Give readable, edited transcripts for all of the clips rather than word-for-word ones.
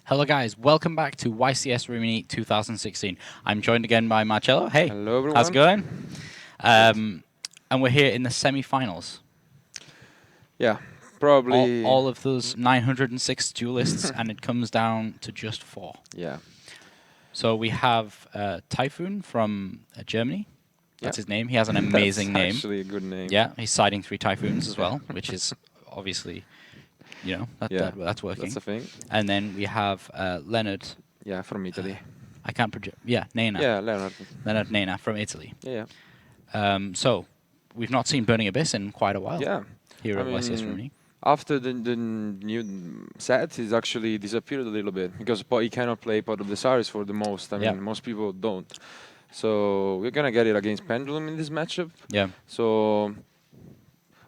Hello guys, welcome back to YCS Rimini 2016. I'm joined again by Marcello. Hey, Hello everyone. how's it going? And we're here in the semi-finals. Yeah, probably. All of those 906 duelists, and it comes down to just 4. Yeah. So we have Tayfun from Germany. That's his name. He has an amazing name. That's actually a good name. Yeah, he's siding 3 Typhoons as well, which is obviously, that's working. That's a thing. And then we have Leonard. Yeah, from Italy. I can't project. Yeah, Nena. Yeah, Leonard. Leonard Nena from Italy. Yeah. So we've not seen Burning Abyss in quite a while. Yeah. Here at YCS Rimini. After the new set, he's actually disappeared a little bit because he cannot play Pot of the Stars for the most. I mean, most people don't. So we're gonna get it against Pendulum in this matchup. Yeah. So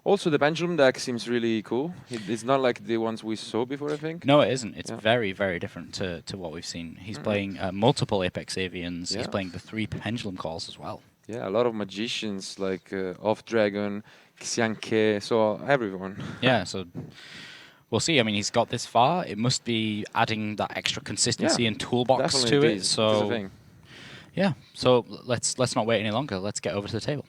also the Pendulum deck seems really cool. It's not like the ones we saw before, I think. No, it isn't. It's very, very different to what we've seen. He's playing multiple Apex Avians. He's playing the 3 Pendulum calls as well. Yeah, a lot of magicians like Off Dragon, Xianke, so everyone. Yeah, so we'll see. I mean, he's got this far. It must be adding that extra consistency and toolbox to it. So yeah, so let's not wait any longer. Let's get over to the table.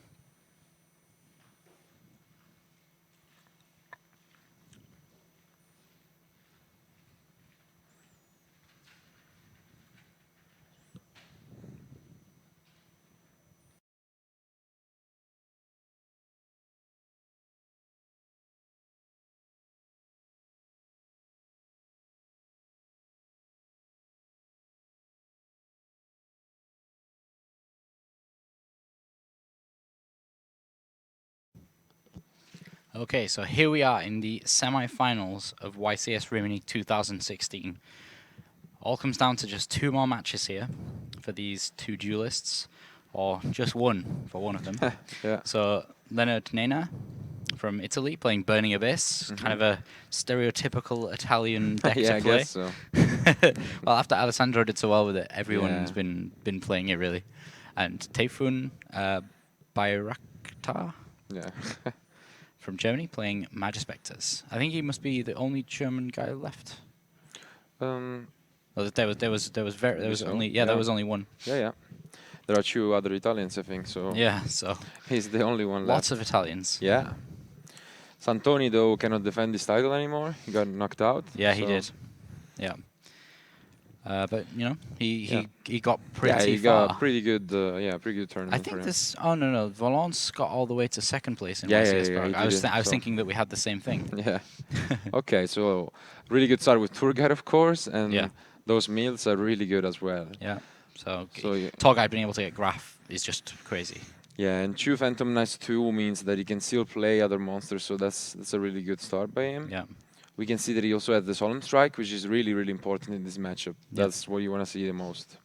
Okay, so here we are in the semi-finals of YCS Rimini 2016. All comes down to just 2 more matches here for these 2 duelists, or just 1 for one of them. So Leonard Nena from Italy playing Burning Abyss, kind of a stereotypical Italian deck to play. I guess so. Well, after Alessandro did so well with it, everyone's been playing it really. And Tayfun Bayraktar. Yeah. From Germany, playing Majespecters. I think he must be the only German guy left. Well, there was only one. Yeah. There are 2 other Italians, I think. So yeah, so he's the only one left. Lots of Italians. Yeah. Santoni though cannot defend this title anymore. He got knocked out. Yeah, he did. Yeah. But you know, he got pretty far. Yeah, he got pretty good. Pretty good tournament. I think this. Oh no, Valence got all the way to 2nd place in YCS Prague. I was thinking that we had the same thing. Yeah. Okay, so really good start with Tour Guide, of course, and those meals are really good as well. Yeah. So Tour Guide being able to get Graph is just crazy. Yeah, and 2 Phantom Knights 2 means that he can still play other monsters, so that's a really good start by him. Yeah. We can see that he also has the Solemn Strike, which is really, really important in this matchup. That's what you want to see the most.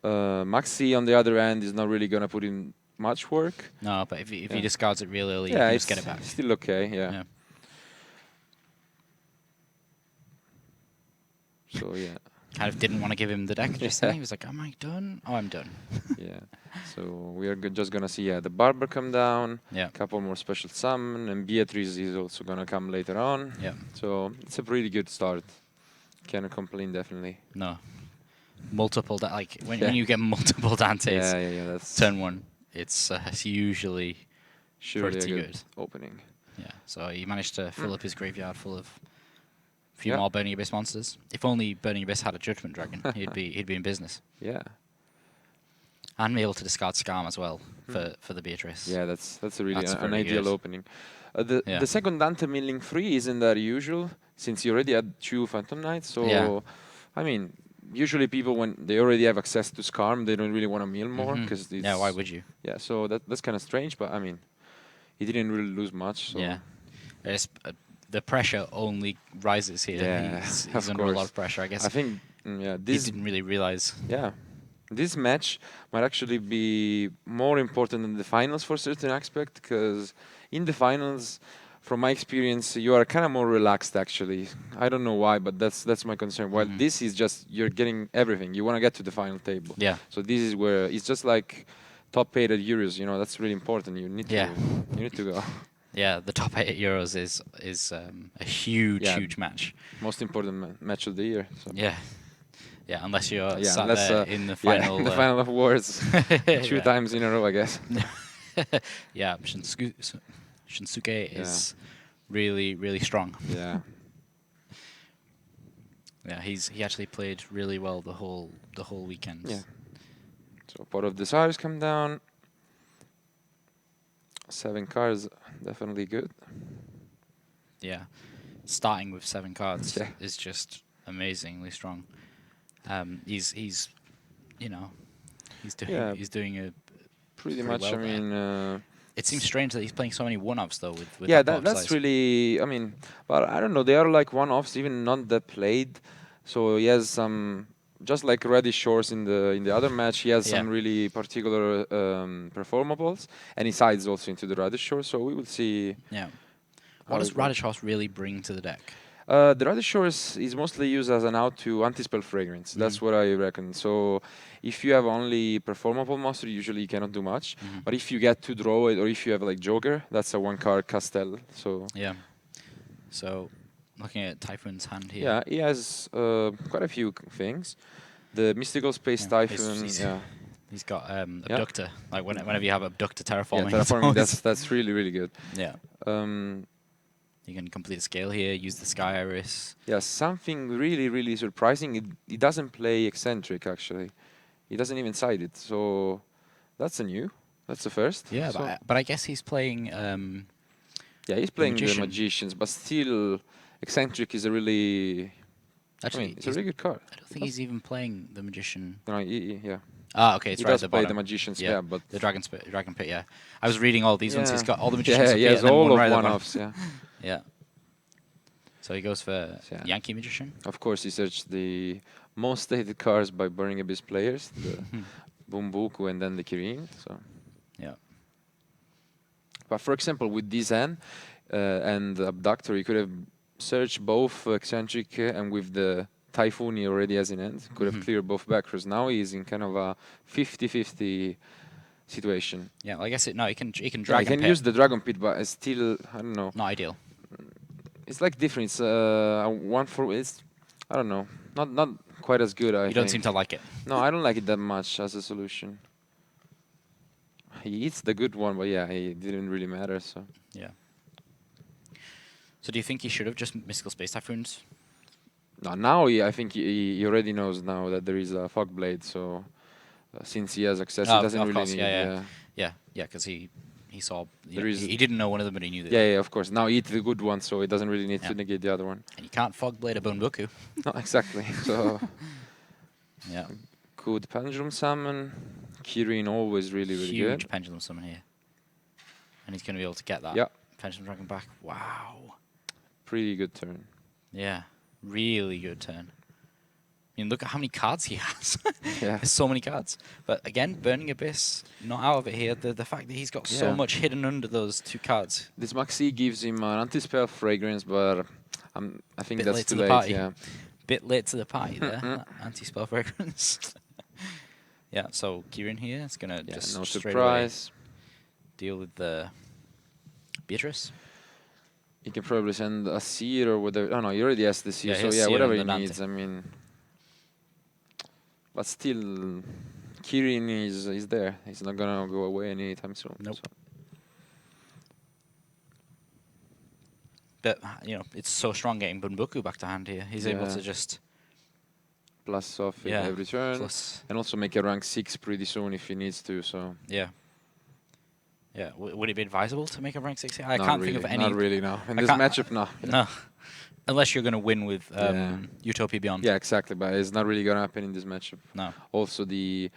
Maxi, on the other hand, is not really going to put in much work. No, but if he discards it real early, he can just get it back. Still okay, yeah. So, yeah. Kind of didn't want to give him the deck just then. He was like, am I done? Oh, I'm done. Yeah. So we are just going to see the Barber come down, a couple more special summon, and Beatrice is also going to come later on. Yeah. So it's a pretty good start. Cannot complain, definitely. No. Multiple, when you get multiple Dantes, that's turn 1, it's usually pretty good opening. Yeah, so he managed to fill up his graveyard full of a few more Burning Abyss monsters. If only Burning Abyss had a Judgment Dragon, he'd be in business. Yeah. And be able to discard Scam as well for the Beatrice. Yeah, that's a really an ideal opening. The second Dante milling 3 isn't that usual, since you already had 2 Phantom Knights. So, I mean, usually people, when they already have access to Scarm, they don't really want to mill more. Yeah, why would you? Yeah, so that's kind of strange, but I mean, he didn't really lose much. So. Yeah. The pressure only rises here. Yeah, he's under a lot of pressure, I guess. I think, he didn't really realize. Yeah. This match might actually be more important than the finals for certain aspect, because in the finals, from my experience, you are kind of more relaxed, actually. I don't know why, but that's my concern. While this is just, you're getting everything. You want to get to the final table. Yeah. So this is where, it's just like top 8 at Euros, that's really important. You need to go. Yeah, the top 8 at Euros is a huge, Yeah. huge match. Most important match of the year. So. Yeah, yeah. Unless you're Yeah, sat unless there in the yeah, final. in the final of Worlds, two Yeah. times in a row, I guess. Yeah, Shinsuke Yeah. is really, really strong. Yeah. Yeah, he actually played really well the whole weekend. Yeah. So part of the desires come down. 7 cards, definitely good. Yeah, starting with 7 cards Yeah. is just amazingly strong. He's you know Yeah. he's doing a Pretty pretty much. well I there. mean. It seems strange that he's playing so many one-offs though with Yeah, that box that's size. really. I mean, but I don't know. They are like one-offs, even not that played. So he has some, just like Reddish Shores in the other match. He has Yeah. some really particular performables, and he sides also into the Reddish Shore. So we will see. Yeah. How What does it works. Radish House really bring to the deck? The Reddish Shore is mostly used as an out to anti-spell fragrance. That's Mhm. what I reckon. So if you have only performable monster, usually you cannot do much. Mhm. But if you get to draw it, or if you have like Joker, that's a 1-card Castell. So. Yeah. So, looking at Typhoon's hand here. Yeah, he has quite a few things. The Mystical Space Yeah, Typhoon, he's- yeah. He's got Yeah. Abductor. Like whenever you have Abductor Yeah, terraforming, it's terraforming, always- that's really, really good. yeah. Um, You can complete a scale here. Use the Sky Iris. yeah, something really, really surprising. It doesn't play Eccentric, actually. He doesn't even side it, so that's a new. That's the first. Yeah, So but I guess he's playing. yeah, he's playing the Magician. Magicians, but still, Eccentric is a really... Actually, I mean, it's a really good card. I don't think he's even playing the Magician. No, yeah. Ah, okay, it's He right does at the play bottom. the Magicians, Yeah, yeah, but... the Dragon Pit. Yeah, I was reading all these ones. He's got all the Magicians. Yeah, up he here has and then all one of right at the bottom. one-offs, yeah. Yeah. So he goes for Yeah. Yankee Magician. Of course, he searched the most stated cards by burning Abyss players, the Bumbuku and then the Kirin. So, Yeah. but for example, with this hand and the Abductor, you could have searched both Eccentric and with the Typhoon he already has in hand, could have Mhm. cleared both backers. Now he's in kind of a 50-50 situation. Yeah, well, I guess he can Yeah, he Dragon can Pit. use the Dragon Pit, but it's still, I don't know. Not ideal. It's like different. It's one for it's, I don't know, not quite as good. I You don't think. seem to like it. No, I don't like it that much as a solution. He eats the good one, but yeah, it didn't really matter. So Yeah. So do you think he should have just Mystical Space Typhoons? no, now I think he already knows now that there is a Fog Blade. So since he has access, Oh, he doesn't of really course, need. yeah. Yeah, because he saw. There is- he didn't know one of them, but he knew that. Yeah, of course. Now eat the good one, so it doesn't really need Yeah. to negate the other one. And you can't Fog Blade a Boneboku. No, exactly. So Yeah. good Pendulum Summon. Kirin always really, really Huge good. Pendulum Summon here. And he's going to be able to get that Yeah. Pendulum Dragon back. Wow. Pretty good turn. Yeah. Really good turn. I mean, look at how many cards he has. Yeah. There's so many cards. But again, Burning Abyss, not out of it here. The fact that he's got so Yeah. much hidden under those 2 cards. This Maxi gives him an anti-spell fragrance, but I think Bit that's late too to the late. party. Yeah. Bit late to the party there. that Anti-spell fragrance. Yeah, so Kieran here is going to Yeah, just no straight away surprise. deal with the Beatrice. He can probably send a seer or whatever. Oh no, he already has the seer, Yeah, he so has yeah, seer whatever he and the Dante. needs. I mean, but still, Kirin is there. He's not gonna go away anytime soon. Nope. So. But, it's so strong getting Bunbuku back to hand here. He's able Yeah. to just... Plus off Yeah, every turn, plus... and also make a rank 6 pretty soon if he needs to. So Yeah. Yeah, would it be advisable to make a rank 6 here? I not can't really, think of any... Not really, no. In I this can't- matchup, no. No. Unless you're going to win with Yeah. Utopia Beyond. Yeah, exactly. But it's not really gonna happen in this matchup. No. Also, the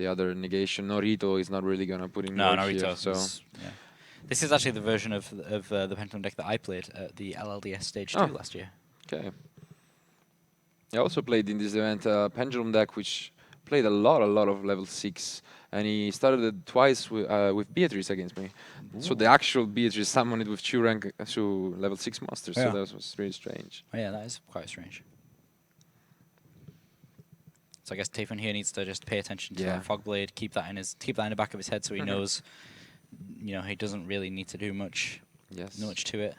other negation, Norito, is not really gonna put in No, work Naruto. here. So Yeah. This is actually the version of the Pendulum deck that I played at the LLDS Stage 2 last year. okay. I also played in this event a Pendulum deck, which played a lot of level 6, and he started it twice with Beatrice against me. So the actual Beatrice summoned it with 2 level 6 monsters. Yeah. So that was really strange. Oh, yeah, that is quite strange. So I guess Tayfun here needs to just pay attention to Yeah. that Fog Blade, keep that in the back of his head so he knows, he doesn't really need to do much Yes. Not much to it.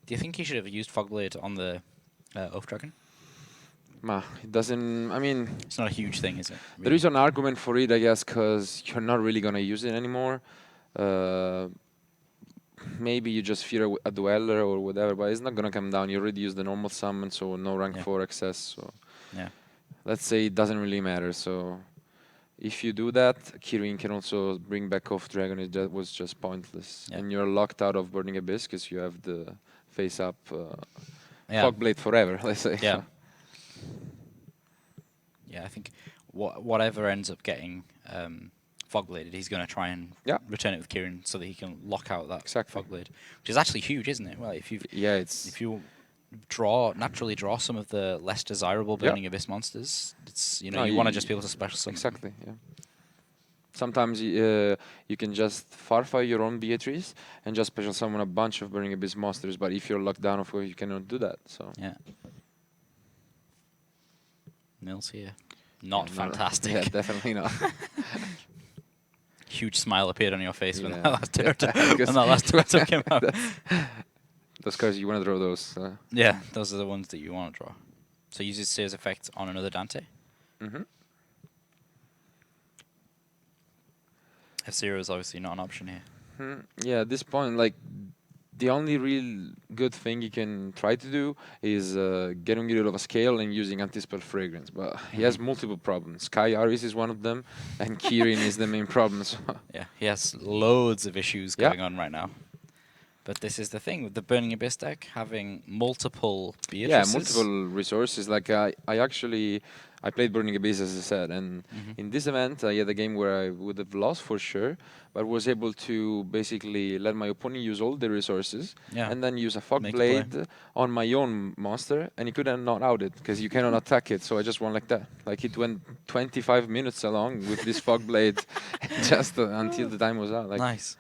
Do you think he should have used Fogblade on the Oath Dragon? It doesn't. I mean, It's not a huge thing, is it? there is an argument for it, I guess, because you're not really gonna use it anymore. Maybe you just fear a dweller or whatever, but it's not gonna come down. You already used the normal summon, so no rank 4 access. So Yeah. let's say it doesn't really matter. So if you do that, Kirin can also bring back off Dragon. That was just pointless, Yeah. and you're locked out of Burning Abyss because you have the face up Yeah. Fogblade forever. Let's say. Yeah. Yeah, I think whatever ends up getting Fogbladed, he's going to try and return it with Kieran so that he can lock out that Fogblade, which is actually huge, isn't it? Well, if you naturally draw some of the less desirable Burning Abyss monsters, it's you want to just be able to special summon. Exactly. Yeah. Sometimes you can just farfire your own Beatrice and just special summon a bunch of Burning Abyss monsters. But if you're locked down, of course, you cannot do that. So yeah. Nils here. Not fantastic. Yeah, definitely not. Huge smile appeared on your face when that last turtle came out. Those cards, you want to draw those. Yeah, those are the ones that you want to draw. So use his Sears effect on another Dante. Mm-hmm. F-Zero is obviously not an option here. Yeah, at this point, like, the only real good thing you can try to do is getting rid of a scale and using anti-spell fragrance. But he has multiple problems. Sky Aris is one of them, and Kirin is the main problem. So yeah, he has loads of issues going on right now. But this is the thing with the Burning Abyss deck, having multiple Beatrices. Yeah, multiple resources. Like I played Burning Abyss, as I said, and in this event I had a game where I would have lost for sure, but was able to basically let my opponent use all the resources and then use a Fogblade on my own monster, and he couldn't not out it because you cannot attack it. So I just won like that. Like it went 25 minutes along with this Fogblade just until the time was out. Like, nice.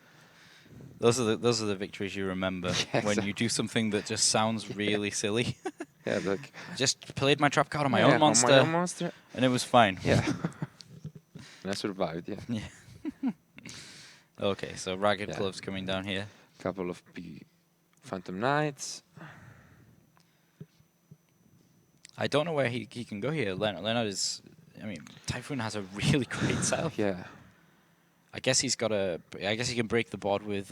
Those are the victories you remember when you do something that just sounds really silly. Yeah, like I just played my trap card on my own monster, and it was fine. Yeah, and I survived. Yeah. Okay, so Ragged Gloves coming down here. Couple of Phantom Knights. I don't know where he can go here. Leonard is. I mean, Tayfun has a really great setup. Yeah. I guess he's got a. I guess he can break the board with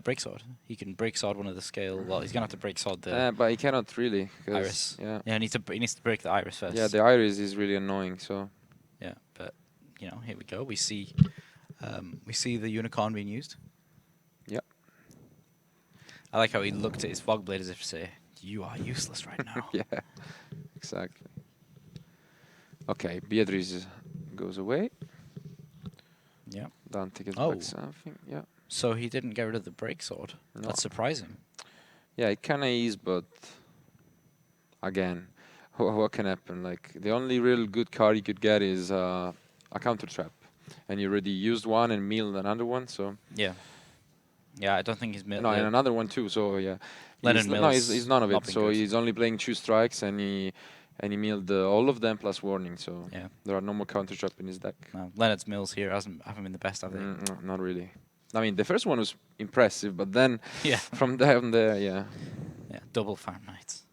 break sword. He can break sword one of the scale. Well, he's gonna have to break sword the. But he cannot really. Iris. Yeah. Yeah, he needs to break the Iris first. Yeah, the Iris is really annoying. So. Yeah, but here we go. We see the unicorn being used. Yep. I like how he looked at his Fogblade as if to say, "You are useless right now." Yeah. Exactly. Okay, Beatrice goes away. Yeah. Dante gets back something. Yeah. So he didn't get rid of the break sword. No. That's surprising. Yeah, it kind of is, but again, what can happen? Like the only real good card you could get is a counter trap, and you already used one and milled another one. So yeah. Yeah, I don't think he's milled. No, and another one too. So yeah. Leonard mills. He's none of it. So good. He's only playing 2 strikes, and he milled all of them plus warning. So yeah, there are no more counter trap in his deck. No, Leonard's mills here haven't been the best, have they? No, not really. I mean, the first one was impressive, but then from down there, yeah, double Phantom Knights.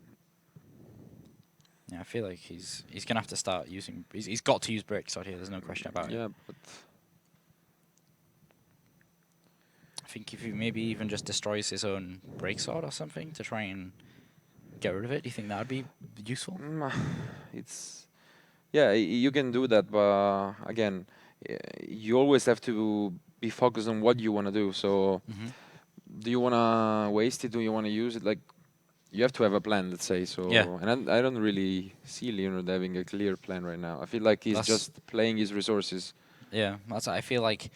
Yeah, I feel like he's gonna have to start using. He's got to use break sword here. There's no question about it. Yeah, but I think if he maybe even just destroys his own break sword or something to try and get rid of it, do you think that would be useful? You can do that, but again, you always have to be focused on what you want to do. So, do you want to waste it? Do you want to use it? Like, you have to have a plan, let's say. So, and I don't really see Leonard having a clear plan right now. I feel like he's just playing his resources. Yeah, I feel like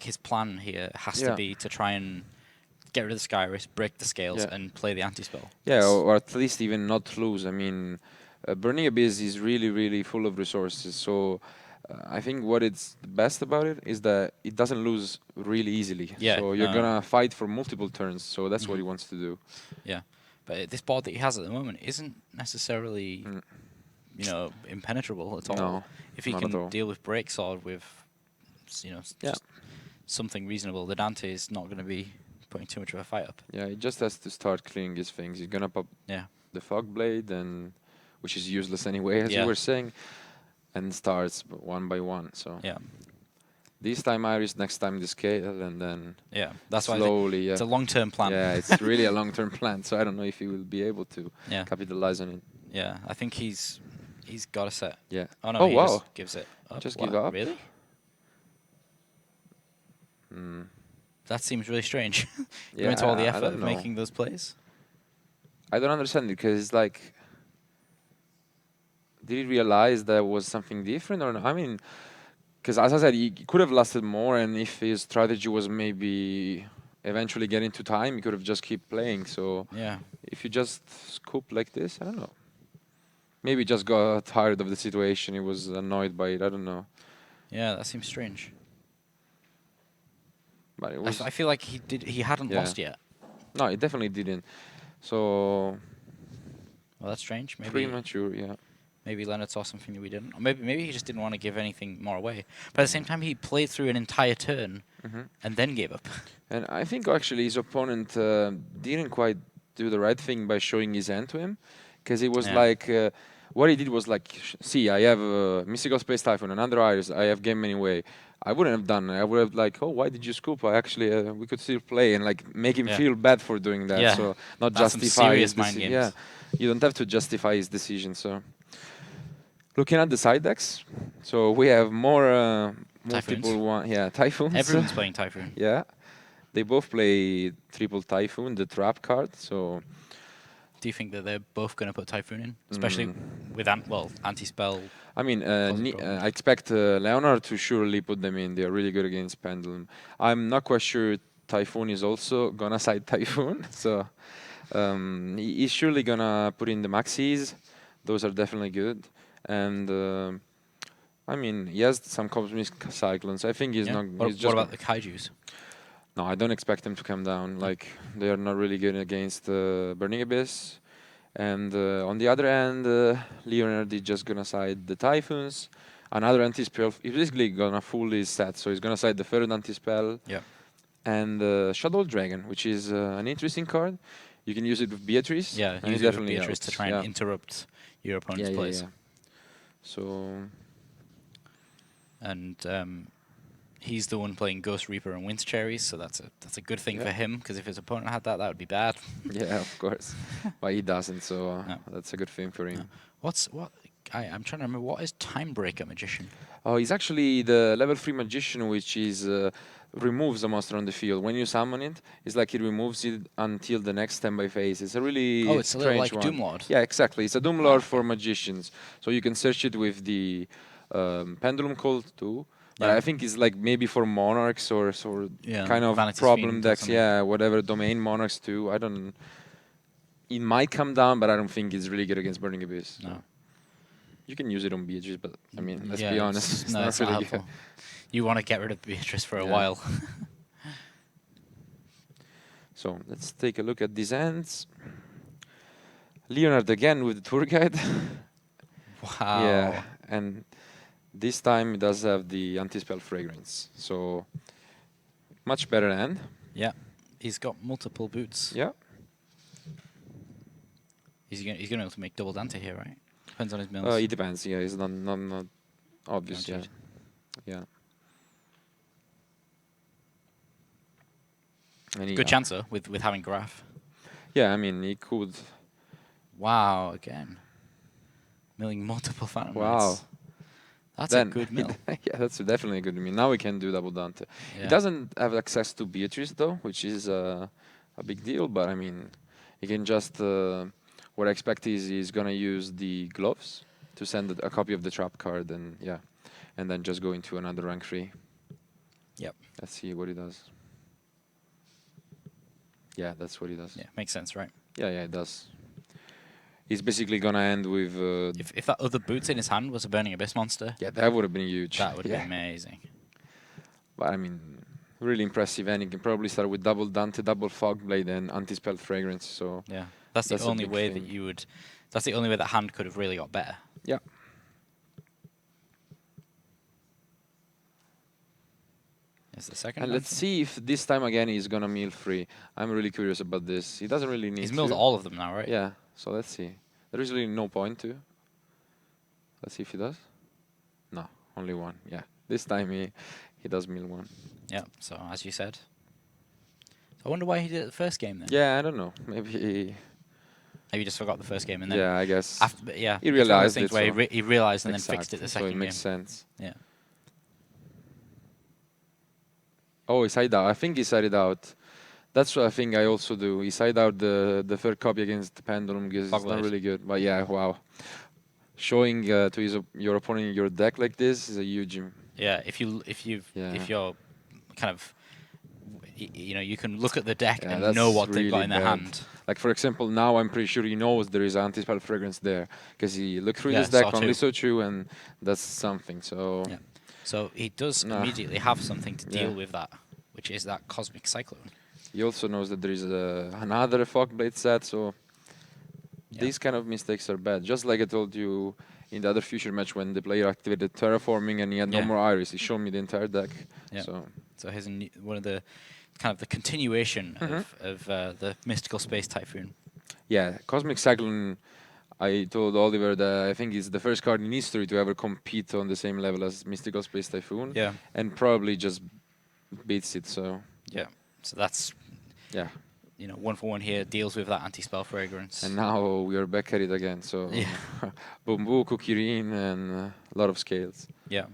his plan here has to be to try and get rid of the Skyris, break the scales, and play the anti-spell. Yeah, or at least even not lose. I mean, Burning Abyss is really, really full of resources. So I think what it's the best about it is that it doesn't lose really easily. Yeah, so you're going to fight for multiple turns. So that's what he wants to do. Yeah. But this board that he has at the moment isn't necessarily, impenetrable at all. No, if he can deal with break sword with, something reasonable, the Dante is not going to be putting too much of a fight up. Yeah, he just has to start clearing his things. He's gonna pop Yeah. the fog blade, and which is useless anyway, as you Yeah. were saying, and starts one by one. So Yeah. this time Iris, next time the scale, and then Yeah. That's why I think slowly. it's a long-term plan. Yeah, it's really a long-term plan. So I don't know if he will be able to Yeah. capitalize on it. Yeah. I think he's got a set. Yeah. Oh no, Oh he wow. just gives it up. Just What? give up. Really? Mm. That seems really strange. Yeah, Going to all the I effort don't of know. making those plays. I don't understand it because it's like, did he realize there was something different or not? I mean, because as I said, he could have lasted more, and if his strategy was maybe eventually get into time, he could have just keep playing. So Yeah. if you just scoop like this, I don't know. Maybe he just got tired of the situation. He was annoyed by it. I don't know. Yeah, that seems strange. But it I, was I feel like he hadn't yeah. lost yet. No, he definitely didn't. So Well, that's strange. premature, yeah. Maybe Leonard saw something that we didn't. Or maybe he just didn't want to give anything more away. But at the same time, he played through an entire turn Hmm. and then gave up. And I think actually his opponent didn't quite do the right thing by showing his hand to him, because he was Yeah. like, what he did was like, see, I have Mystical Space Typhoon, another Iris, I have Game Anyway. I wouldn't have done it. I would have like, oh, why did you scoop? I actually, we could still play, and like make him Yeah. feel bad for doing that. Yeah. So not That's some justify his serious mind decision. games. Yeah, you don't have to justify his decision. So looking at the side decks, so we have more multiple one. Yeah, Typhoons. Everyone's playing Tayfun. Yeah. They both play triple Typhoon, the trap card. So Do you think that they're both going to put Tayfun in? Especially with anti-spell. I mean, causing problems. I expect Leonard to surely put them in. They're really good against Pendulum. I'm not quite sure Typhoon is also gonna side Typhoon. So he's surely gonna put in the maxis. Those are definitely good. And I mean, he has some cosmic cyclones. I think he's Yeah. not. What, He's what just about the Kaijus? No, I don't expect them to come down. Like, they are not really good against Burning Abyss. And on the other hand, Leonard is just gonna side the Typhoons. Another anti-spell. He's basically gonna fool his set. So he's gonna side the third anti-spell. Yeah. And Shadow Dragon, which is an interesting card. You can use it with Beatrice. Yeah, and use it it with definitely Beatrice to helps, try and yeah. interrupt your opponent's plays. Yeah. So And he's the one playing Ghost Reaper and Winter Cherries, so that's a good thing for Yeah. him, because if his opponent had that, that would be bad. yeah, of course. But he doesn't, so No. that's a good thing for him. No. I'm trying to remember, what is Timebreaker Magician? Oh, he's actually the level 3 magician, which is removes a monster on the field. When you summon it, it's like it removes it until the next standby phase. It's a really Oh, it's a little strange like one. Doomlord. Yeah, exactly. It's a Doom Ah, Lord okay. for magicians. So you can search it with the Pendulum Cult too. But Yeah. I think it's like maybe for monarchs or Yeah, kind of Vanity's problem Fiend or decks. something. Yeah, whatever domain monarchs too. I don't. It might come down, but I don't think it's really good against Burning Abyss. No. You can use it on Beatrice, but I mean, let's Yeah, be honest, it's no, not it's not really good. helpful. You want to get rid of Beatrice for a Yeah. while. So let's take a look at these ends. Leonard again with the tour guide. Wow. Yeah, and this time it does have the anti-spell fragrance. So much better end. Yeah. He's got multiple boots. Yeah. He's gonna be able to make double Dante here, right? Depends on his mills. It depends. Yeah, it's not obvious. Yeah. Guaranteed. Yeah. And Good chance though, with having Graph. Yeah, I mean, he could. Wow, again. Milling multiple Phantom Wow. Knights. That's a good mill. Yeah, that's definitely a good mill. Now we can do double Dante. Yeah. He doesn't have access to Beatrice though, which is a big deal. But I mean, he can just. What I expect is he's gonna use the gloves to send a copy of the trap card, and yeah, and then just go into another rank 3. Yep. Let's see what he does. Yeah, that's what he does. Yeah, makes sense, right? Yeah, it does. He's basically gonna end with. If that other boots in his hand was a Burning Abyss monster, Yeah, that would have been huge. that would yeah. be amazing. But I mean, really impressive. And he can probably start with double Dante, double Fog Blade, and anti-spell fragrance. So Yeah, that's That's the a only big way that thing. you would. That's the only way that hand could have really got better. yeah. Is the second And let's Dante? see if this time again he's gonna mill free. I'm really curious about this. He doesn't really need He's milled to. all of them now, right? Yeah, so let's see. There is really no point to. Let's see if he does. No, only one. Yeah, this time he does mill one. Yeah. So as you said. I wonder why he did it the first game then. Yeah, I don't know. Maybe. Maybe he just forgot the first game and then Yeah, I guess after. But yeah, he it's one of those realized things it. where So he realized and then fixed it exactly. the So second it game. makes sense. Yeah. Oh, he side out. I think he side it out. That's what I think I also do. He side out the third copy against the Pendulum because it's not Fogblade. really good. But yeah, wow. Showing to your opponent your deck like this is a huge. Yeah. If you're kind of you can look at the deck Yeah, and know that's what they've got really in their bad. hand. Like for example, now I'm pretty sure he knows there is anti-spell fragrance there because he looked through Yeah, this deck, saw only two. saw two, and that's something. So Yeah. So he does nah. immediately have something to deal Yeah. with that, which is that Cosmic Cyclone. He also knows that there is another Fogblade set. So Yeah. these kind of mistakes are bad. Just like I told you in the other future match when the player activated terraforming and he had no Yeah. more Iris, he showed me the entire deck. Yeah. So So here's one of the kind of the continuation Mhm. of the Mystical Space Typhoon. yeah, Cosmic Cyclone. I told Oliver that I think it's the first card in history to ever compete on the same level as Mystical Space Typhoon, Yeah. and probably just beats it. So Yeah. So that's yeah, 1 for 1 here, deals with that anti-spell fragrance. and now we are back at it again. So Yeah. Bumbuku, Kirin, and a lot of scales. Yeah.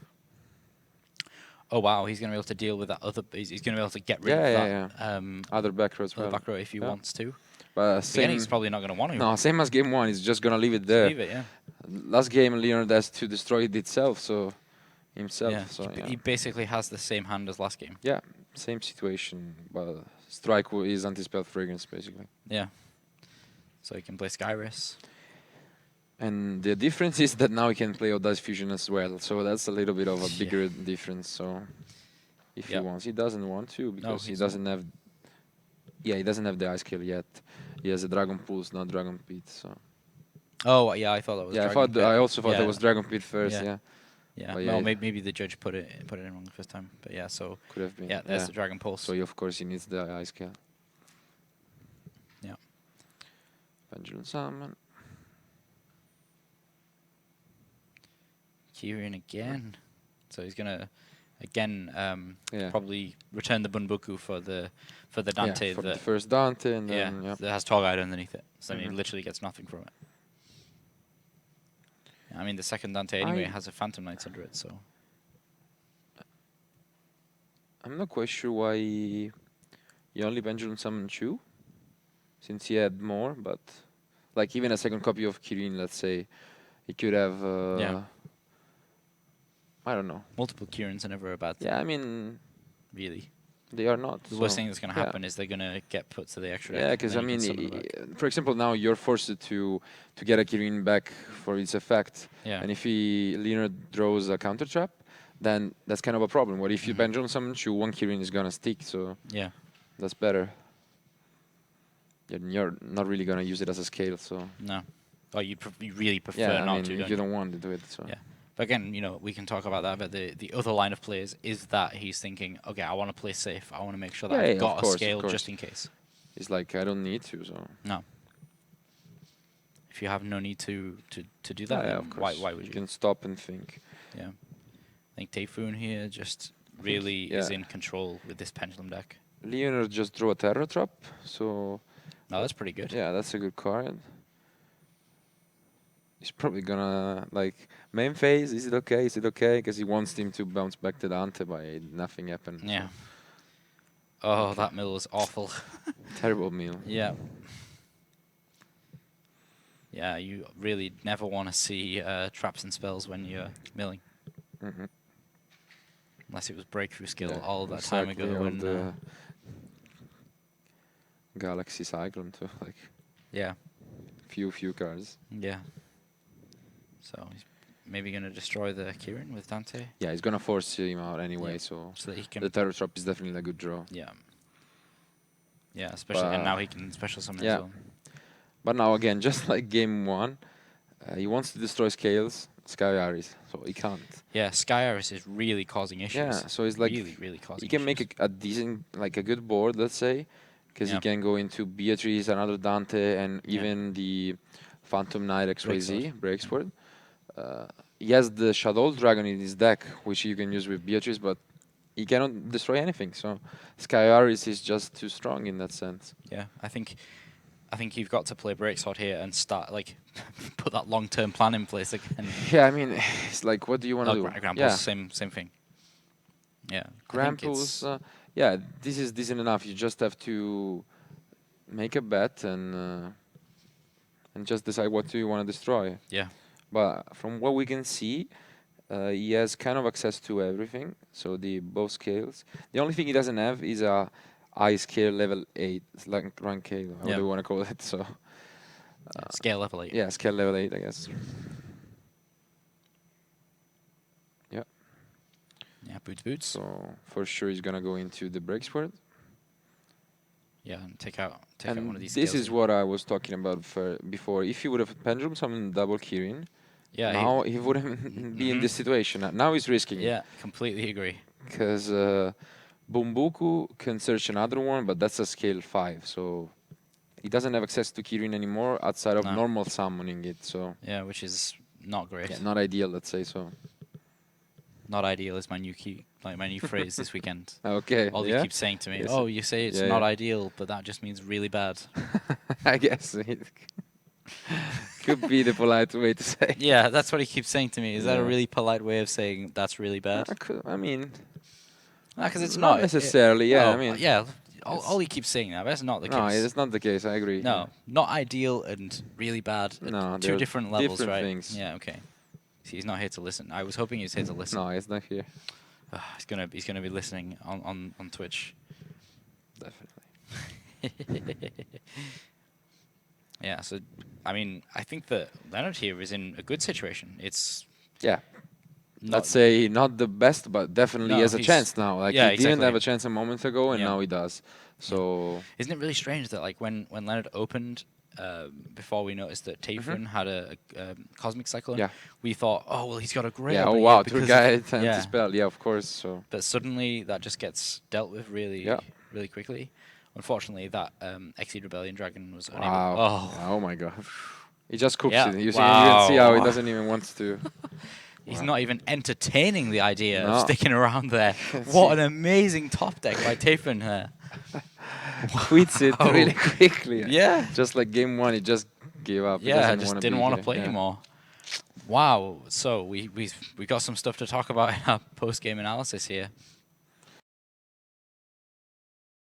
Oh wow, he's gonna be able to deal with that other. He's gonna be able to get rid Yeah, of yeah, that Other back row as other well. back row if he Yeah. wants to. But Again, he's same. probably not gonna want to. No, same as game one. He's just gonna leave it Just there. leave it, yeah. Last game, Leonard has to destroy it itself. So himself. Yeah. So He basically has the same hand as last game. yeah, same situation. But strike is anti-spell fragrance basically. Yeah. So he can play Skyrus. And the difference is that now he can play Audace Fusion as well. So that's a little bit of a Yeah. bigger difference. So if he Yep. wants, he doesn't want to because he he's doesn't have. Yeah, he doesn't have the ice kill yet. He has a Dragon Pulse, not Dragon Pit. So Oh yeah, I thought that was. yeah, Dragon Pit. I also thought Yeah. that was Dragon Pit first. Yeah. Yeah, Yeah. But Well, yeah, maybe the judge put it in wrong the first time. But yeah, so could have been. yeah, there's the Dragon Pulse. So of course he needs the ice kill. Yeah. Pendulum Summon. Kirin again. So he's gonna again Yeah. probably return the Bunbuku for the Dante yeah, for the that first Dante and then that has Torguide underneath it. So then he Mhm. literally gets nothing from it. I mean the second Dante anyway I- has a Phantom Knights under it, so I'm not quite sure why he only Pendulum Summon two, since he had more, but like even a second copy of Kirin, let's say, he could have. Yeah. I don't know. multiple Kirins are never a bad thing, Yeah, I mean really. they are not. The worst so, thing that's gonna yeah. happen is they're gonna get put to the extra Yeah, deck, and because then I you mean, can summon them back. for example, now you're forced to get a Kirin back for its effect, Yeah. and if Leonard draws a counter trap, then that's kind of a problem. What if you Mhm. Pendulum Summon two, one Kirin is gonna stick, so Yeah. that's better. You're not really gonna use it as a scale, so No. Oh, you really prefer yeah. I not mean, to, if don't you you? don't want to do it, so Yeah. But again, we can talk about that. But the other line of players is that he's thinking, okay, I want to play safe. I want to make sure that Yeah, I've yeah, got of a course, of scale course. just in case. it's like I don't need to, so No. If you have no need to do yeah, that, yeah, then of course. why would you? can stop and think. Yeah. I think Tayfun here just really is yeah. in control with this pendulum deck. Leonard just drew a Terror Trap, so No, that's pretty good. yeah, that's a good card. He's probably gonna like main phase. Is it okay? Is it okay? Because he wants him to bounce back to Dante, but nothing happened. Yeah. Oh, Okay. that mill is awful. So. Terrible meal. Yeah. Yeah, you really never want to see traps and spells when you're milling. Mm-hmm. Unless it was breakthrough skill Yeah, all that time exactly, ago. or When, the Galaxy Cyclone too, like yeah, few cards. yeah. So he's maybe going to destroy the Kirin with Dante Yeah, he's gonna force him out anyway, Yeah. so so that he can. the Terror Trap is definitely a good draw. Yeah. Yeah, especially and But- now he can special summon yeah. as well. But now again, just like game one, he wants to destroy scales, Sky Aris, so he can't. Yeah, Sky Iris is really causing issues. Yeah, so it's like really causing he can issues. make a decent, like a good board, let's say, because he Yeah. can go into Beatrice, another Dante, and Yeah. even the Phantom Knight XYZ, Breaksword. Breaksword. He has the Shadow Dragon in his deck, which you can use with Beatrice, but he cannot destroy anything. So Sky Aris is just too strong in that sense. Yeah, I think you've got to play Breaksword here and start like put that long-term plan in place again. Yeah, I mean, it's like, what do you want to Oh, do? Grampus, Yeah, same thing. Yeah, I think Grampus. Yeah, this is decent enough. You just have to make a bet and just decide what do you want to destroy. yeah, But from what we can see, he has kind of access to everything. So the both scales. The only thing he doesn't have is a I scale level 8, it's like rank 8, how Yeah. do you want to call it? So yeah. Scale level 8. yeah, scale level 8, I guess. Yeah. Yeah, boots. So for sure he's gonna go into the break word. Yeah, and take out And one of these. this Scales is here. what I was talking about before. If he would have pendulum summoned double Kirin, Yeah, now he wouldn't be in this situation. Now he's risking it. Yeah, completely agree. Because Bumbuku can search another one, but that's a scale 5, so he doesn't have access to Kirin anymore outside of No. normal summoning it. So Yeah, which is not great. yeah, not ideal, let's say so. Not ideal is my new key, like my new phrase this weekend. Okay. All yeah? you keep saying to me, Yes. "Oh, you say it's Yeah, not yeah. ideal, but that just means really bad." I guess it could be the polite way to say. Yeah, that's what he keeps saying to me. Is that a Yeah. really polite way of saying that's really bad? I mean, Because it's not not. necessarily. Yeah, I No, mean, yeah. All it's- all he keeps saying now, but that's not the no, case. it's not the case. I agree. No, not ideal and really bad. No, Two they're different levels, different right? things. Yeah, okay. See, he's not here to listen. I was hoping he was here to listen. No, it's not here. He's gonna be listening on Twitch. Definitely. Yeah, so I mean, I think that Leonard here is in a good situation. It's Yeah. not, Let's say not the best, but definitely No, has a he's- chance now. Like yeah, he didn't exactly. have a chance a moment ago, and Yeah. now he does. So Isn't it really strange that like when Leonard opened, before we noticed that Tayfun had a cosmic cyclone, Yeah. we thought, oh well, he's got a great. yeah, but oh wow, because Tour of- guide yeah. to spell. Yeah, of course. So But suddenly that just gets dealt with really, Yeah. really quickly. Unfortunately, that Exceed Rebellion Dragon was unable. wow. Oh, Yeah, oh my god. He just cooks Yeah, it. You can see how he wow. doesn't even want to. he's Wow. not even entertaining the idea No. of sticking around there. What an amazing top deck by Tayfun here. Quits it Wow. really quickly. Yeah. Just like game 1, he just gave up. He Yeah, I doesn't just wanna didn't be want to here. play Yeah. anymore. Wow. So we got some stuff to talk about in our post game analysis here.